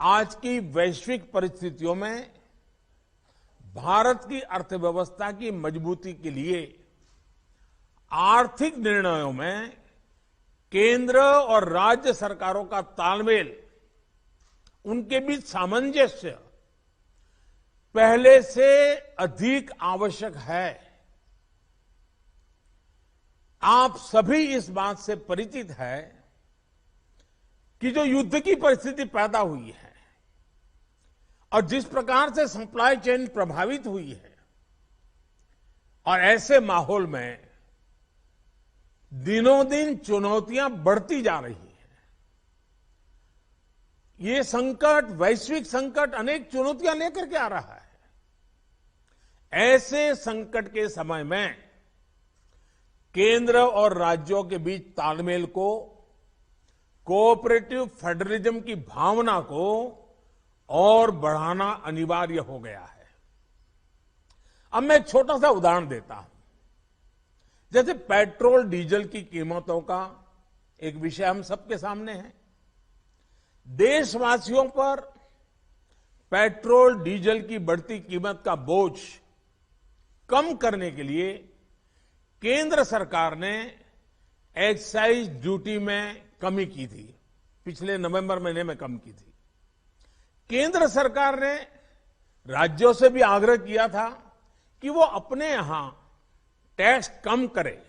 आज की वैश्विक परिस्थितियों में भारत की अर्थव्यवस्था की मजबूती के लिए आर्थिक निर्णयों में केंद्र और राज्य सरकारों का तालमेल, उनके बीच सामंजस्य पहले से अधिक आवश्यक है। आप सभी इस बात से परिचित है कि जो युद्ध की परिस्थिति पैदा हुई है और जिस प्रकार से सप्लाई चेन प्रभावित हुई है, और ऐसे माहौल में दिनों दिन चुनौतियां बढ़ती जा रही हैं। ये संकट, वैश्विक संकट, अनेक चुनौतियां लेकर के आ रहा है। ऐसे संकट के समय में केंद्र और राज्यों के बीच तालमेल को, कोऑपरेटिव फेडरलिज्म की भावना को और बढ़ाना अनिवार्य हो गया है। अब मैं एक छोटा सा उदाहरण देता हूं। जैसे पेट्रोल डीजल की कीमतों का एक विषय हम सबके सामने है। देशवासियों पर पेट्रोल डीजल की बढ़ती कीमत का बोझ कम करने के लिए केंद्र सरकार ने एक्साइज ड्यूटी में कमी की थी। पिछले नवंबर महीने में कम की थी। केंद्र सरकार ने राज्यों से भी आग्रह किया था कि वो अपने यहां टैक्स कम करे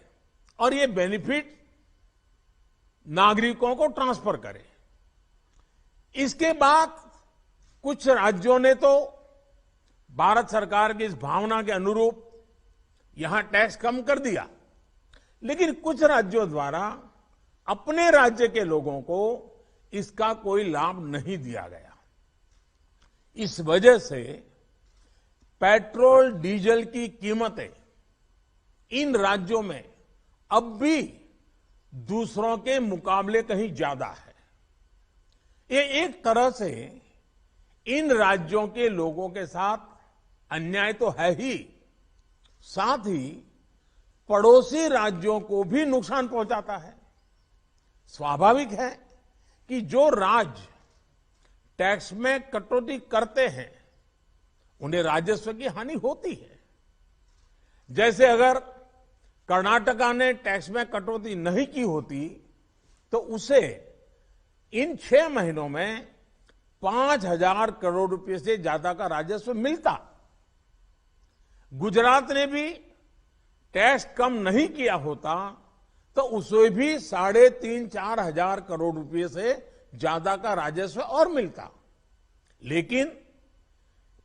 और ये बेनिफिट नागरिकों को ट्रांसफर करे। इसके बाद कुछ राज्यों ने तो भारत सरकार की इस भावना के अनुरूप यहां टैक्स कम कर दिया, लेकिन कुछ राज्यों द्वारा अपने राज्य के लोगों को इसका कोई लाभ नहीं दिया गया। इस वजह से पेट्रोल डीजल की कीमतें इन राज्यों में अब भी दूसरों के मुकाबले कहीं ज्यादा है। ये एक तरह से इन राज्यों के लोगों के साथ अन्याय तो है ही, साथ ही पड़ोसी राज्यों को भी नुकसान पहुंचाता है। स्वाभाविक है कि जो राज्य टैक्स में कटौती करते हैं उन्हें राजस्व की हानि होती है। जैसे अगर कर्नाटका ने टैक्स में कटौती नहीं की होती तो उसे इन 6 महीनों में 5,000 करोड़ रुपए से ज्यादा का राजस्व मिलता। गुजरात ने भी टैक्स कम नहीं किया होता तो उसे भी 3,500-4 हजार करोड़ रुपए से ज्यादा का राजस्व और मिलता। लेकिन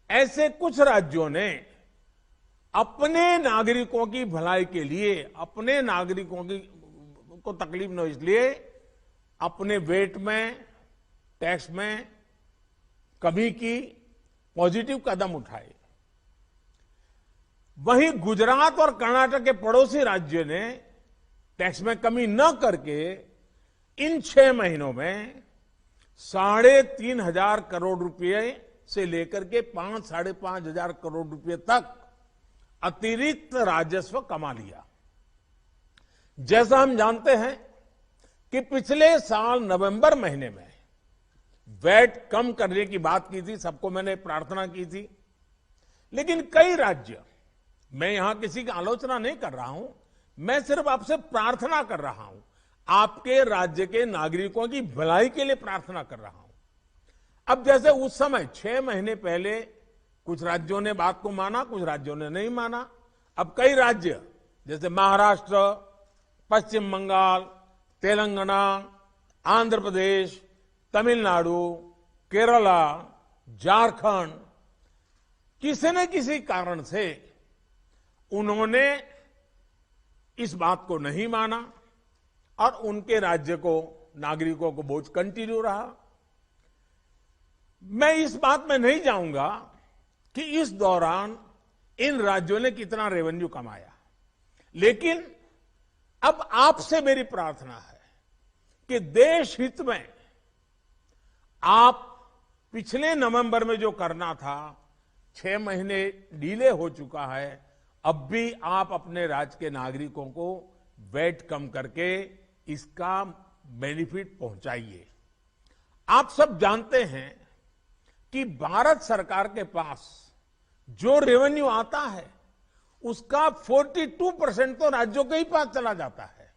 ऐसे कुछ राज्यों ने अपने नागरिकों की भलाई के लिए, अपने नागरिकों को तकलीफ न हो इसलिए अपने वेट में, टैक्स में कमी की पॉजिटिव कदम उठाए। वहीं गुजरात और कर्नाटक के पड़ोसी राज्य ने टैक्स में कमी न करके इन 6 महीनों में 3,500 करोड़ रुपए से लेकर के 5-5.5 हजार करोड़ रुपए तक अतिरिक्त राजस्व कमा लिया। जैसा हम जानते हैं कि पिछले साल नवंबर महीने में वैट कम करने की बात की थी, सबको मैंने प्रार्थना की थी, लेकिन कई राज्य, मैं यहां किसी की आलोचना नहीं कर रहा हूं, मैं सिर्फ आपसे प्रार्थना कर रहा हूं, आपके राज्य के नागरिकों की भलाई के लिए प्रार्थना कर रहा हूं। अब जैसे उस समय 6 महीने पहले कुछ राज्यों ने बात को माना, कुछ राज्यों ने नहीं माना। अब कई राज्य जैसे महाराष्ट्र, पश्चिम बंगाल, तेलंगाना, आंध्र प्रदेश, तमिलनाडु, केरला, झारखंड, किसी न किसी कारण से उन्होंने इस बात को नहीं माना और उनके राज्य को, नागरिकों को बोझ कंटिन्यू रहा। मैं इस बात में नहीं जाऊंगा कि इस दौरान इन राज्यों ने कितना रेवेन्यू कमाया, लेकिन अब आपसे मेरी प्रार्थना है कि देश हित में आप पिछले नवंबर में जो करना था, 6 महीने डिले हो चुका है, अब भी आप अपने राज्य के नागरिकों को वैट कम करके इसका बेनिफिट पहुंचाइए। आप सब जानते हैं कि भारत सरकार के पास जो रेवेन्यू आता है उसका 42% तो राज्यों के ही पास चला जाता है।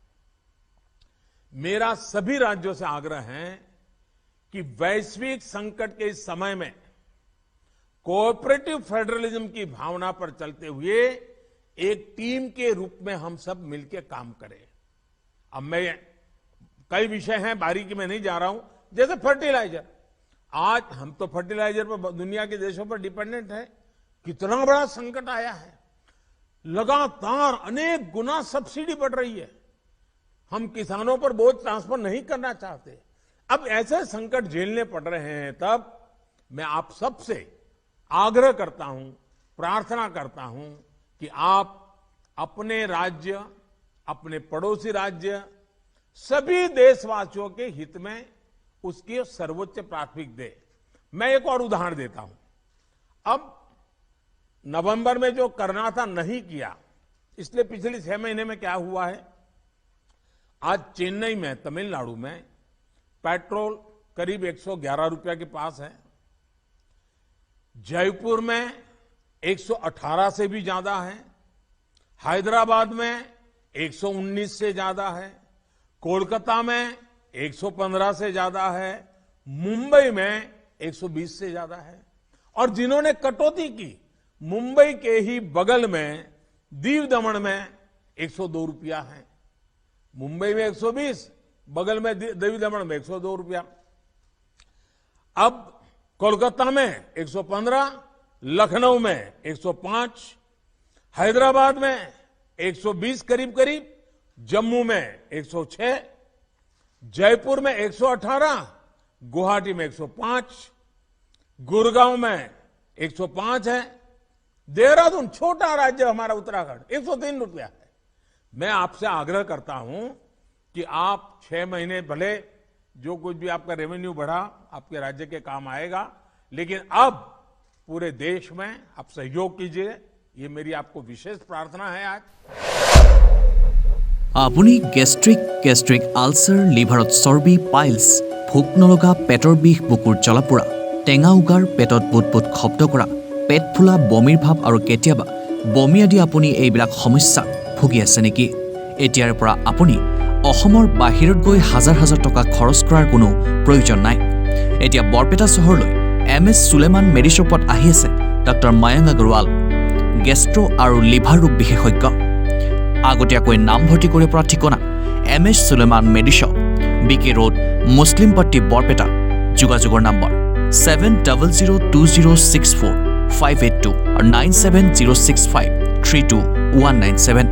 मेरा सभी राज्यों से आग्रह है कि वैश्विक संकट के इस समय में कोऑपरेटिव फेडरलिज्म की भावना पर चलते हुए एक टीम के रूप में हम सब मिलकर काम करें। अब मैं कई विषय हैं, बारीकी में नहीं जा रहा हूं, जैसे फर्टिलाइजर। आज हम तो फर्टिलाइजर पर दुनिया के देशों पर डिपेंडेंट है। कितना बड़ा संकट आया है, लगातार अनेक गुना सब्सिडी बढ़ रही है। हम किसानों पर बोझ ट्रांसफर नहीं करना चाहते। अब ऐसे संकट झेलने पड़ रहे हैं, तब मैं आप सबसे आग्रह करता हूं, प्रार्थना करता हूं कि आप अपने राज्य, अपने पड़ोसी राज्य, सभी देशवासियों के हित में उसकी सर्वोच्च प्राथमिकता दे। मैं एक और उदाहरण देता हूं। अब नवंबर में जो करना था नहीं किया, इसलिए पिछले 6 महीने में क्या हुआ है, आज चेन्नई में, तमिलनाडु में पेट्रोल करीब 111 रुपया के पास है। जयपुर में 118 से भी ज्यादा है। हैदराबाद में 119 से ज्यादा है। कोलकाता में 115 से ज्यादा है। मुंबई में 120 से ज्यादा है। और जिन्होंने कटौती की, मुंबई के ही बगल में दीव दमन में 102 रुपया है। मुंबई में 120, बगल में दीव दमन में 102 रुपया। अब कोलकाता में 115, लखनऊ में 105, हैदराबाद में 120 करीब करीब, जम्मू में 106, जयपुर में 118, गुवाहाटी में 105, गुड़गांव में 105 है। देहरादून, छोटा राज्य हमारा उत्तराखंड, 103 रुपया है। मैं आपसे आग्रह करता हूं कि आप 6 महीने भले जो कुछ भी आपका रेवेन्यू बढ़ा आपके राज्य के काम आएगा, लेकिन अब पूरे देश में आप सहयोग कीजिए। ये मेरी आपको विशेष प्रार्थना है। आज আপুনি গেষ্ট্ৰিক আলচাৰ, লিভাৰত চৰ্বি, পাইলছ, ভোক নলগা, পেটৰ বিষ, বুকুৰ জ্বলা-পোৰা, টেঙা উগাৰ, পেটত বুট শব্দ কৰা, পেট ফুলা, বমিৰ ভাৱ আৰু কেতিয়াবা বমি আদি আপুনি এইবিলাক সমস্যাত ভুগি আছে নেকি? এতিয়াৰ পৰা আপুনি অসমৰ বাহিৰত গৈ হাজাৰ হাজাৰ টকা খৰচ কৰাৰ কোনো প্ৰয়োজন নাই। এতিয়া বৰপেটা চহৰলৈ MS সুলেমান মেডিশ্বপত আহি আছে ডক্টৰ মায়াং আগৰৱাল, গেষ্ট্ৰ' আৰু লিভাৰ ৰোগ বিশেষজ্ঞ। আগতীয়াকৈ নামভৰ্তি কৰিব পৰা ঠিকনা MS Suleman medishop, BK road, Muslim Patti, Barpeta. যোগাযোগৰ নম্বৰ 7002064582 আৰু 9706532 197।